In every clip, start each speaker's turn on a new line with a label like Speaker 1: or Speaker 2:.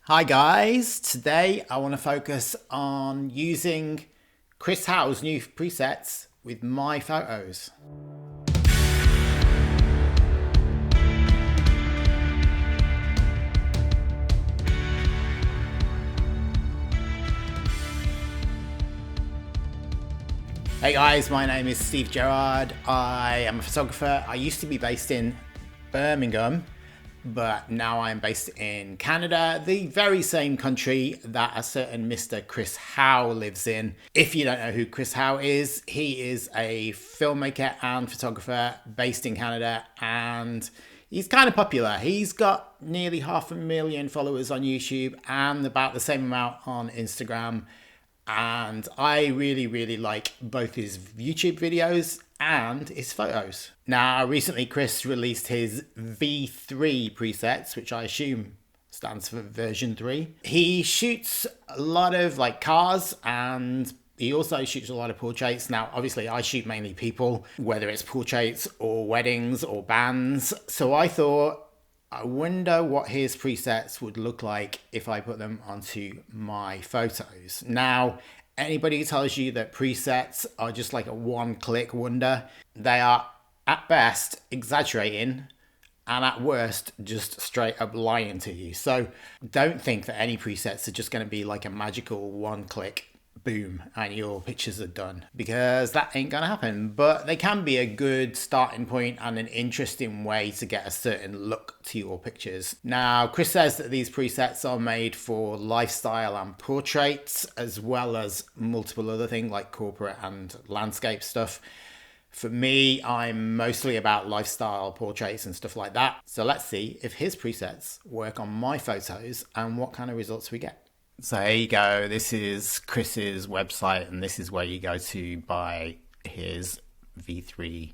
Speaker 1: Hi guys, today I want to focus on using Chris Hau's new presets with my photos. Hey guys, my name is Gerrard. I am a photographer. I used to be based in Birmingham, but now I'm based in Canada, the very same country that a certain Mr. Chris Hau lives in. If you don't know who Chris Hau is, he is a filmmaker and photographer based in Canada, and he's kind of popular. He's got nearly 500,000 followers on YouTube and about the same amount on Instagram. And I really like both his YouTube videos and his photos. Now, recently Chris released his V3 presets, which I assume stands for version 3. He shoots a lot of like cars, and he also shoots a lot of portraits. Now, obviously I shoot mainly people, whether it's portraits or weddings or bands. So I thought, I wonder what his presets would look like if I put them onto my photos. Now, anybody who tells you that presets are just like a one-click wonder, they are at best exaggerating and at worst just straight up lying to you. So don't think that any presets are just going to be like a magical one-click boom and your pictures are done, because that ain't gonna happen. But they can be a good starting point and an interesting way to get a certain look to your pictures. Now, Chris says that these presets are made for lifestyle and portraits, as well as multiple other things like corporate and landscape stuff. For me, I'm mostly about lifestyle portraits and stuff like that. So let's see if his presets work on my photos and what kind of results we get. So here you go, this is Chris's website, and this is where you go to buy his V3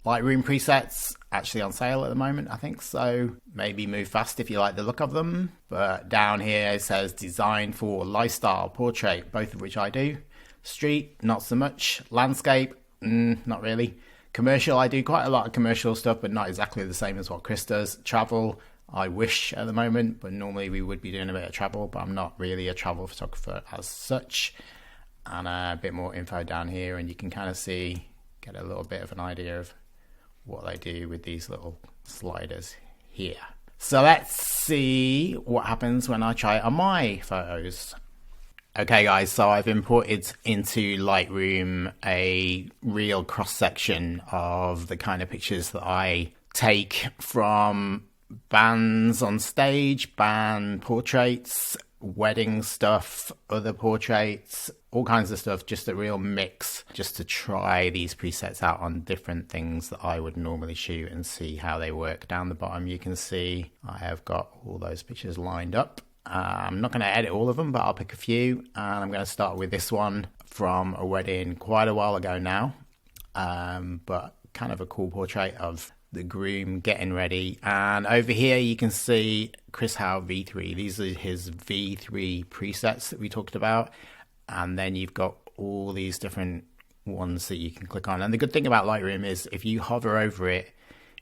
Speaker 1: Lightroom presets. Actually on sale at the moment, I think, so maybe move fast if you like the look of them. But down here it says designed for lifestyle, portrait, both of which I do. Street, not so much. Landscape, not really. Commercial, I do quite a lot of commercial stuff, but not exactly the same as what Chris does. Travel, I wish at the moment, but normally we would be doing a bit of travel, but I'm not really a travel photographer as such. And a bit more info down here, and you can kind of see, get a little bit of an idea of what they do with these little sliders here. So let's see what happens when I try it on my photos. Okay guys, so I've imported into Lightroom a real cross-section of the kind of pictures that I take from bands on stage, band portraits, wedding stuff, other portraits, all kinds of stuff, just a real mix, just to try these presets out on different things that I would normally shoot and see how they work. Down the bottom you can see I have got all those pictures lined up. I'm not going to edit all of them, but I'll pick a few, and I'm going to start with this one from a wedding quite a while ago now, but kind of a cool portrait of the groom getting ready. And over here you can see Chris Hau V3. These are his V3 presets that we talked about, and then you've got all these different ones that you can click on. And the good thing about Lightroom is if you hover over it,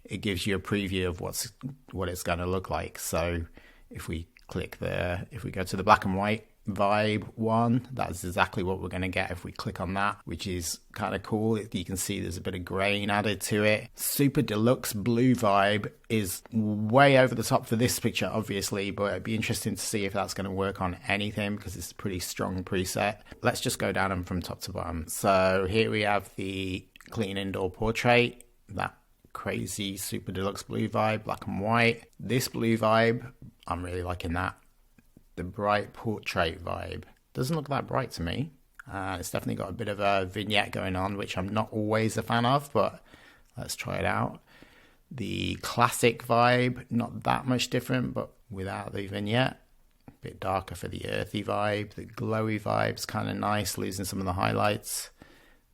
Speaker 1: it gives you a preview of what it's going to look like. So if we click there, if we go to the black and white vibe one, that's exactly what we're going to get if we click on that, which is kind of cool. You can see there's a bit of grain added to it. Super deluxe blue vibe is way over the top for this picture, obviously, but it'd be interesting to see if that's going to work on anything, because it's a pretty strong preset. Let's just go down them from top to bottom. So here we have the clean indoor portrait, that crazy super deluxe blue vibe, black and white. This blue vibe, I'm really liking that. The bright portrait vibe doesn't look that bright to me. It's definitely got a bit of a vignette going on, which I'm not always a fan of, but let's try it out. The classic vibe, not that much different, but without the vignette. A bit darker for the earthy vibe. The glowy vibe's kind of nice, losing some of the highlights.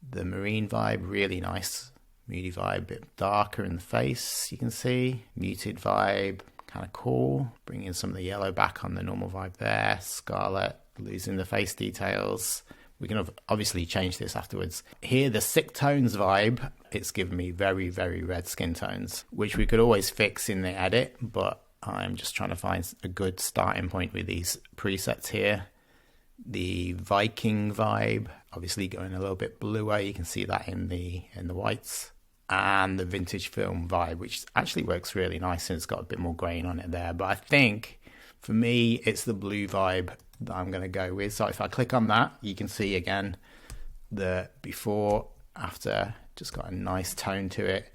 Speaker 1: The marine vibe, really nice. Moody vibe, a bit darker in the face, you can see. Muted vibe, kind of cool. Bringing some of the yellow back on the normal vibe there. Scarlet, losing the face details. We can obviously change this afterwards. Here, the sick tones vibe, it's given me very, very red skin tones, which we could always fix in the edit, but I'm just trying to find a good starting point with these presets here. The Viking vibe, obviously going a little bit bluer. You can see that in the whites. And the vintage film vibe, which actually works really nice, and it's got a bit more grain on it there. But I think for me, it's the blue vibe that I'm going to go with. So if I click on that, you can see again the before, after, just got a nice tone to it.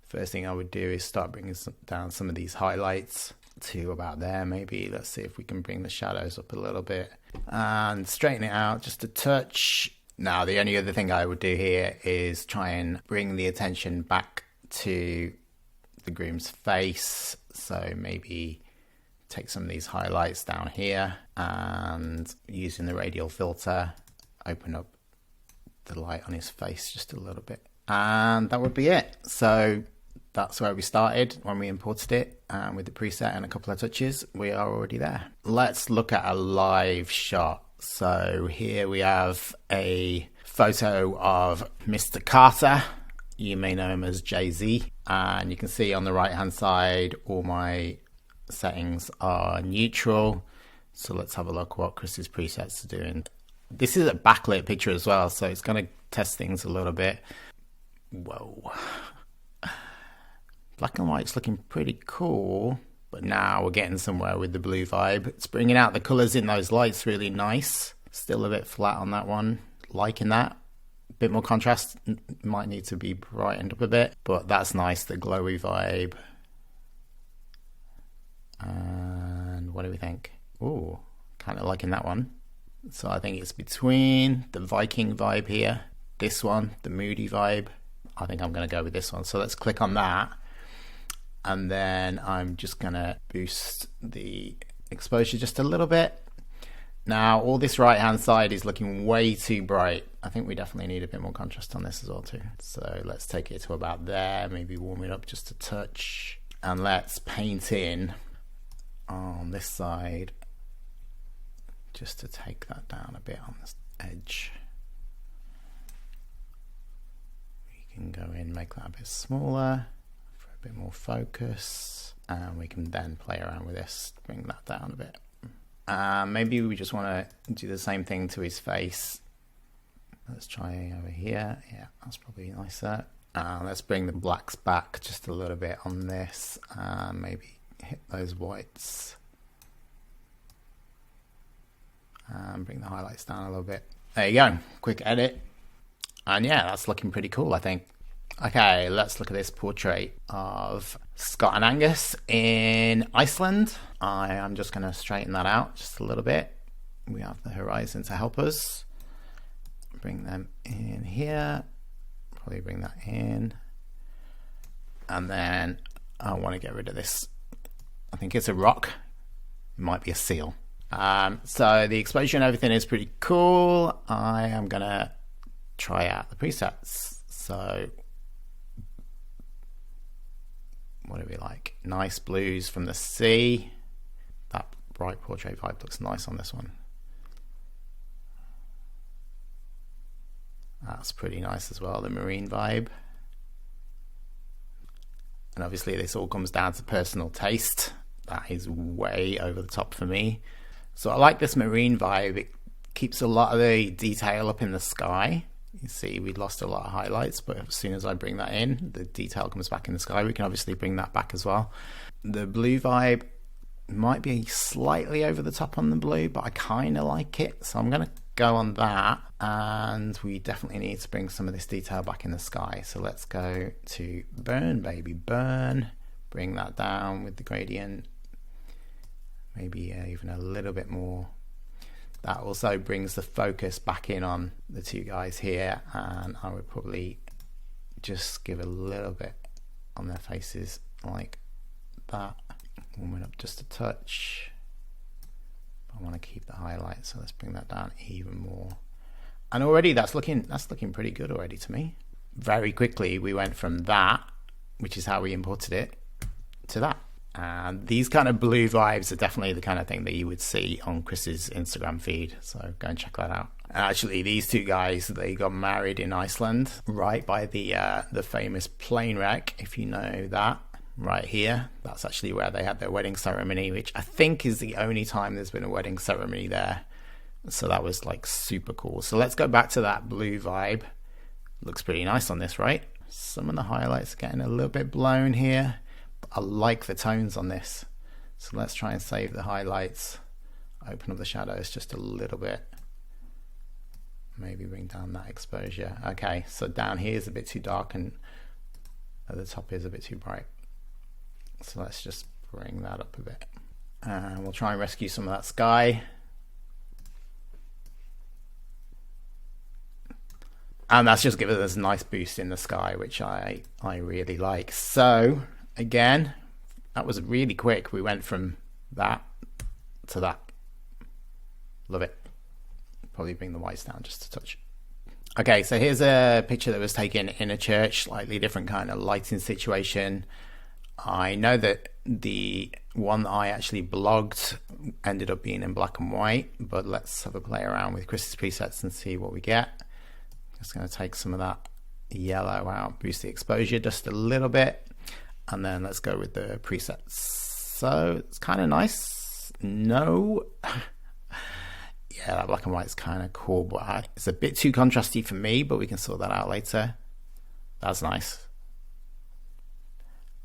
Speaker 1: First thing I would do is start bringing down some of these highlights to about there maybe. Let's see if we can bring the shadows up a little bit and straighten it out just a touch. Now, the only other thing I would do here is try and bring the attention back to the groom's face. So maybe take some of these highlights down here and using the radial filter, open up the light on his face just a little bit. And that would be it. So that's where we started when we imported it, and with the preset and a couple of touches, we are already there. Let's look at a live shot. So here we have a photo of Mr. Carter. You may know him as Jay-Z. And you can see on the right-hand side, all my settings are neutral. So let's have a look what Chris's presets are doing. This is a backlit picture as well, so it's going to test things a little bit. Whoa. Black and white's looking pretty cool, but now we're getting somewhere with the blue vibe. It's bringing out the colours in those lights really nice. Still a bit flat on that one. Liking that. A bit more contrast. Might need to be brightened up a bit, but that's nice, the glowy vibe. And what do we think? Ooh, kind of liking that one. So I think it's between the Viking vibe here, this one, the moody vibe. I think I'm going to go with this one. So let's click on that. And then I'm just going to boost the exposure just a little bit. Now, all this right-hand side is looking way too bright. I think we definitely need a bit more contrast on this as well too. So let's take it to about there, maybe warm it up just a touch. And let's paint in on this side just to take that down a bit on this edge. We can go in, make that a bit smaller for a bit more focus, and we can then play around with this, bring that down a bit. Maybe we just want to do the same thing to his face. Let's try over here. Yeah, that's probably nicer. Let's bring the blacks back just a little bit on this, and maybe hit those whites. And bring the highlights down a little bit. There you go, quick edit. And yeah, that's looking pretty cool, I think. Okay, let's look at this portrait of Scott and Angus in Iceland. I am just going to straighten that out just a little bit. We have the horizon to help us. Bring them in here. Probably bring that in. And then I want to get rid of this. I think it's a rock. It might be a seal. So the exposure and everything is pretty cool. I am going to try out the presets. So what do we like? Nice blues from the sea. That bright portrait vibe looks nice on this one. That's pretty nice as well, the marine vibe. And obviously this all comes down to personal taste. That is way over the top for me. So I like this marine vibe. It keeps a lot of the detail up in the sky. You see we lost a lot of highlights, but as soon as I bring that in, the detail comes back in the sky. We can obviously bring that back as well. The blue vibe might be slightly over the top on the blue, but I kind of like it. So I'm going to go on that. And we definitely need to bring some of this detail back in the sky. So let's go to burn, baby, burn. Bring that down with the gradient. Maybe even a little bit more. That also brings the focus back in on the two guys here, and I would probably just give a little bit on their faces like that. Warm it up just a touch. I want to keep the highlight, so let's bring that down even more. And already that's looking pretty good already to me. Very quickly we went from that, which is how we imported it, to that. And these kind of blue vibes are definitely the kind of thing that you would see on Chris's Instagram feed. So go and check that out. Actually, these two guys, they got married in Iceland, right by the famous plane wreck, if you know that. right here. That's actually where they had their wedding ceremony, which I think is the only time there's been a wedding ceremony there. So that was like super cool. So let's go back to that blue vibe. Looks pretty nice on this, right? Some of the highlights are getting a little bit blown here, but I like the tones on this. So let's try and save the highlights. Open up the shadows just a little bit. Maybe bring down that exposure. Okay, so down here is a bit too dark and at the top is a bit too bright. So let's just bring that up a bit. And we'll try and rescue some of that sky. And that's just given us a nice boost in the sky, which I really like. So again, that was really quick. We went from that to that. Love it. Probably bring the whites down just a touch. Okay, so here's a picture that was taken in a church, slightly different kind of lighting situation. I know that the one that I actually blogged ended up being in black and white, but let's have a play around with Chris's presets and see what we get. Just going to take some of that yellow out, boost the exposure just a little bit, and then let's go with the presets. So it's kind of nice. No, yeah, that black and white is kind of cool, but it's a bit too contrasty for me, but we can sort that out later. That's nice.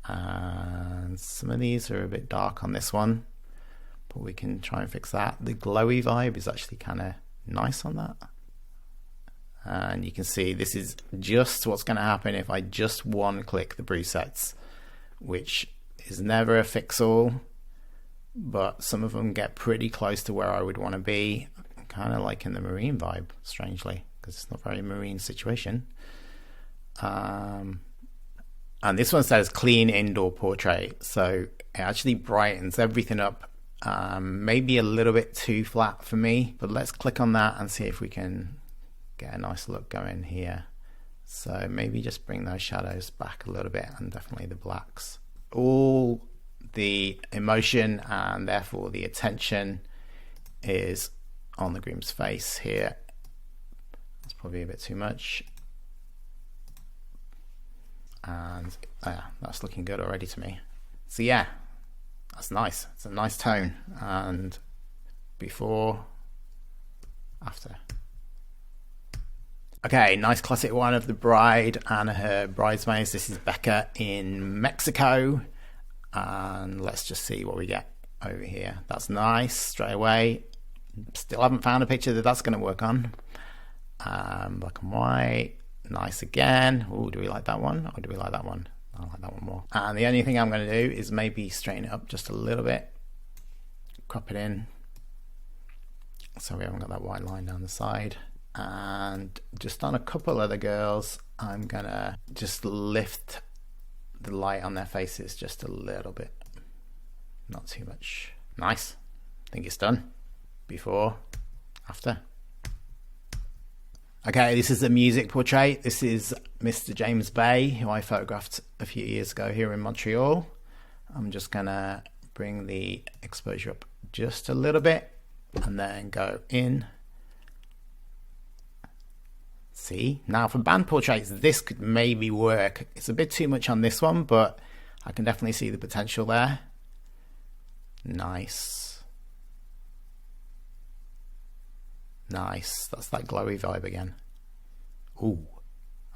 Speaker 1: And some of these are a bit dark on this one, but we can try and fix that. The glowy vibe is actually kind of nice on that. And you can see this is just what's going to happen if I just one click the presets, which is never a fix all, but some of them get pretty close to where I would want to be, kind of like in the marine vibe, strangely, because it's not a very marine situation. And this one says clean indoor portrait, so it actually brightens everything up. Maybe a little bit too flat for me, but let's click on that and see if we can get a nice look going here. So maybe just bring those shadows back a little bit, and definitely the blacks. All the emotion and therefore the attention is on the groom's face here. That's probably a bit too much. And that's looking good already to me. So yeah, that's nice. It's a nice tone. And before, after. Okay, nice classic one of the bride and her bridesmaids. This is Becca in Mexico. And let's just see what we get over here. That's nice straight away. Still haven't found a picture that's going to work on. Black and white. Nice again. Oh, do we like that one? Or do we like that one? I like that one more. And the only thing I'm going to do is maybe straighten it up just a little bit. Crop it in. So we haven't got that white line down the side. And just on a couple of the girls, I'm gonna just lift the light on their faces just a little bit, not too much. Nice. I think it's done. Before, after. Okay, this is the music portrait. This is Mr. James Bay, who I photographed a few years ago here in Montreal. I'm just gonna bring the exposure up just a little bit and then go in. See, now for band portraits, this could maybe work. It's a bit too much on this one, but I can definitely see the potential there. Nice. Nice. That's that glowy vibe again. Ooh,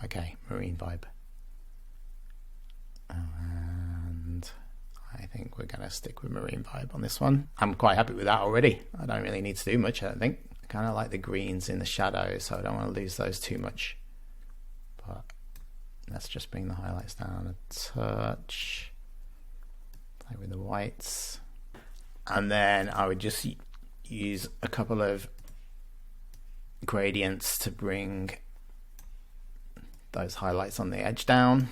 Speaker 1: okay, marine vibe. And I think we're going to stick with marine vibe on this one. I'm quite happy with that already. I don't really need to do much, I don't think. I kind of like the greens in the shadows, so I don't want to lose those too much. But let's just bring the highlights down a touch. Play with the whites. And then I would just use a couple of gradients to bring those highlights on the edge down.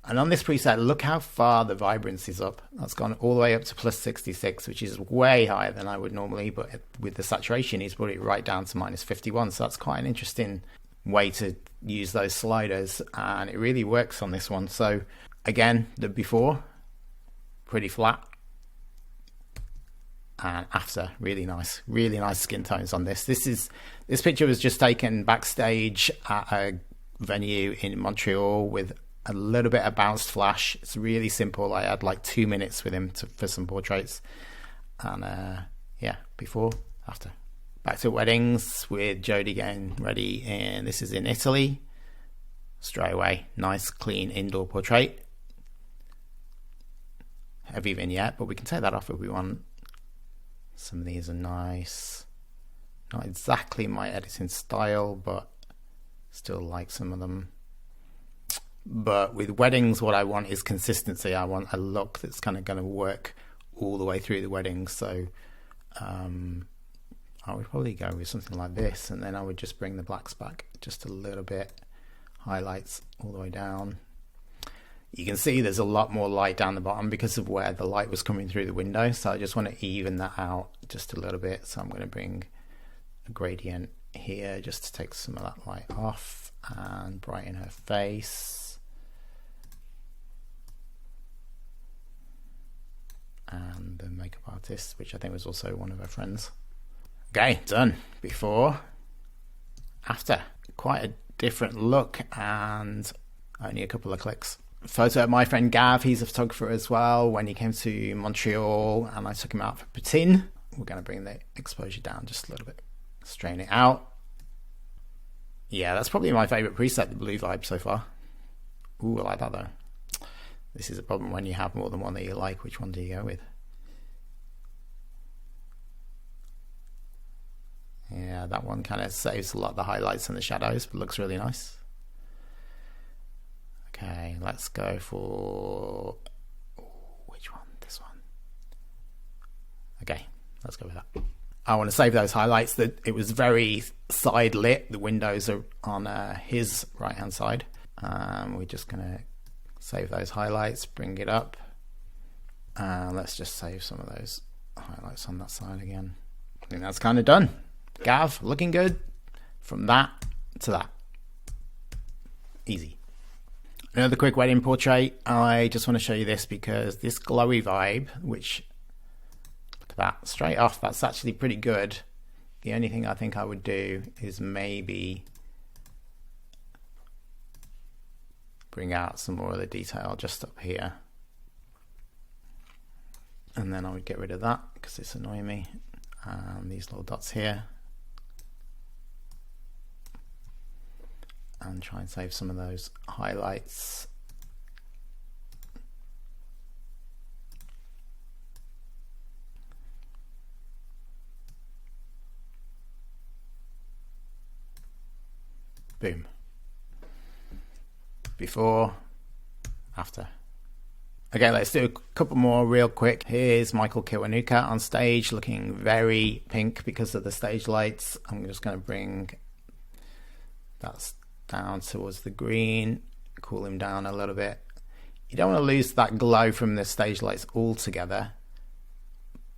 Speaker 1: And on this preset, look how far the vibrance is up. That's gone all the way up to plus 66, which is way higher than I would normally, but with the saturation, he's brought it right down to minus 51. So that's quite an interesting way to use those sliders, and it really works on this one. So again, the before, pretty flat, and after, really nice skin tones on this. This picture was just taken backstage at a venue in Montreal with a little bit of bounced flash. It's really simple. I had like 2 minutes with him for some portraits. And yeah, before, after. Back to weddings with Jodie getting ready, and this is in Italy. Straight away, nice clean indoor portrait. Heavy vignette, but we can take that off if we want. Some of these are nice. Not exactly my editing style, but still like some of them. But with weddings, what I want is consistency. I want a look that's kind of going to work all the way through the wedding. So I would probably go with something like this, and then I would just bring the blacks back just a little bit. Highlights all the way down. You can see there's a lot more light down the bottom because of where the light was coming through the window. So I just want to even that out just a little bit. So I'm going to bring a gradient here just to take some of that light off and brighten her face. And the makeup artist, which I think was also one of her friends. Okay, done. Before, after. Quite a different look and only a couple of clicks. Photo of my friend Gav, he's a photographer as well. When he came to Montreal and I took him out for Patin, we're going to bring the exposure down just a little bit. Straighten it out. Yeah, that's probably my favorite preset, the blue vibe so far. Ooh, I like that though. This is a problem when you have more than one that you like. Which one do you go with? Yeah, that one kind of saves a lot of the highlights and the shadows, but looks really nice. Okay, let's go for... which one? This one. Okay, let's go with that. I want to save those highlights. That it was very side lit. The windows are on his right hand side. We're just going to save those highlights, bring it up. Let's just save some of those highlights on that side again. I think that's kind of done. Gav, looking good. From that to that. Easy. Another quick wedding portrait. I just want to show you this because this glowy vibe, which, look at that, straight off, that's actually pretty good. The only thing I think I would do is maybe bring out some more of the detail just up here. And then I would get rid of that because it's annoying me. And these little dots here. And try and save some of those highlights. Boom. Before, after. Okay, let's do a couple more real quick. Here's Michael Kiwanuka on stage looking very pink because of the stage lights. I'm just going to bring that down towards the green, cool him down a little bit. You don't want to lose that glow from the stage lights altogether,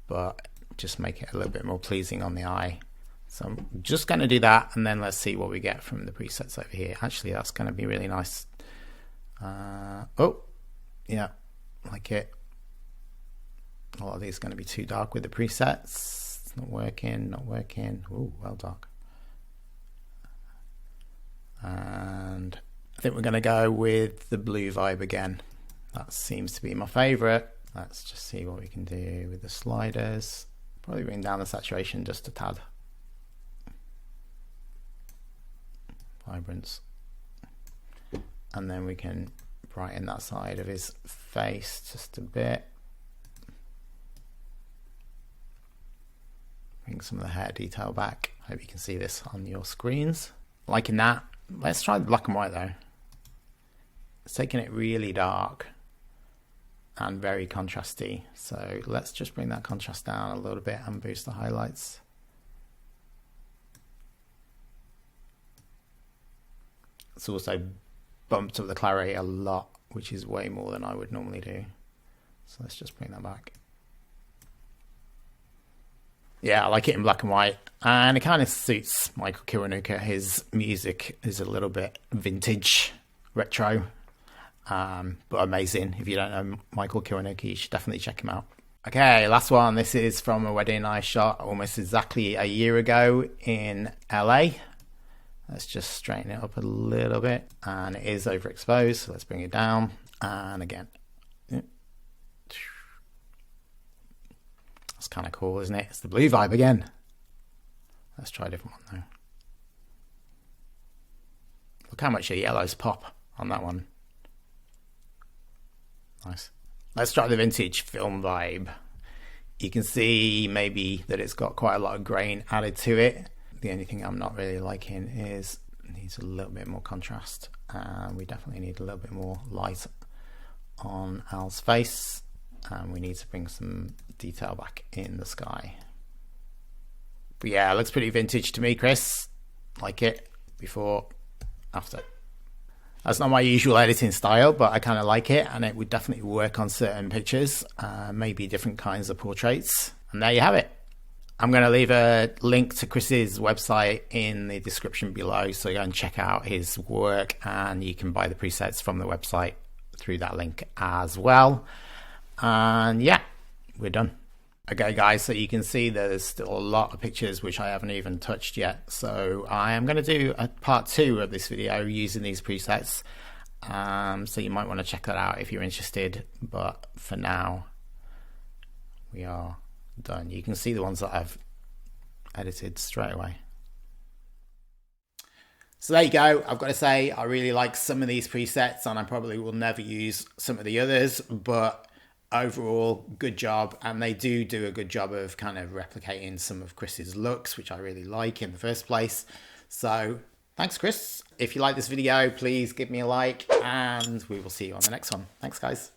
Speaker 1: but just make it a little bit more pleasing on the eye. So I'm just going to do that, and then let's see what we get from the presets over here. Actually, that's going to be really nice. Oh, yeah, like it. A lot of these are going to be too dark with the presets. It's not working, not working. Ooh, well dark. And I think we're going to go with the blue vibe again. That seems to be my favorite. Let's just see what we can do with the sliders. Probably bring down the saturation just a tad. Vibrance. And then we can brighten that side of his face just a bit. Bring some of the hair detail back. Hope you can see this on your screens. Liking that. Let's try the black and white though. It's taking it really dark and very contrasty. So let's just bring that contrast down a little bit and boost the highlights. It's also bumped up the clarity a lot, which is way more than I would normally do. So let's just bring that back. Yeah, I like it in black and white, and it kind of suits Michael Kiwanuka. His music is a little bit vintage, retro, but amazing. If you don't know Michael Kiwanuka, you should definitely check him out. Okay, last one. This is from a wedding I shot almost exactly a year ago in LA. Let's just straighten it up a little bit, and it is overexposed, so let's bring it down. And again, that's kind of cool, isn't it? It's the blue vibe again. Let's try a different one though. Look how much the yellows pop on that one. Nice. Let's try the vintage film vibe. You can see maybe that it's got quite a lot of grain added to it. The only thing I'm not really liking is it needs a little bit more contrast, and we definitely need a little bit more light on Al's face, and we need to bring some detail back in the sky. But yeah, it looks pretty vintage to me, Chris. Like it. Before, after. That's not my usual editing style, but I kind of like it, and it would definitely work on certain pictures, maybe different kinds of portraits. And there you have it. I'm going to leave a link to Chris's website in the description below, so go and check out his work, and you can buy the presets from the website through that link as well. And yeah, we're done. Okay guys, so you can see there's still a lot of pictures which I haven't even touched yet, so I am going to do a part 2 of this video using these presets, so you might want to check that out if you're interested, but for now we are done. You can see the ones that I've edited straight away. So there you go. I've got to say I really like some of these presets, and I probably will never use some of the others, but overall good job, and they do a good job of kind of replicating some of Chris's looks, which I really like in the first place. So thanks, Chris. If you like this video, please give me a like, and we will see you on the next one. Thanks guys.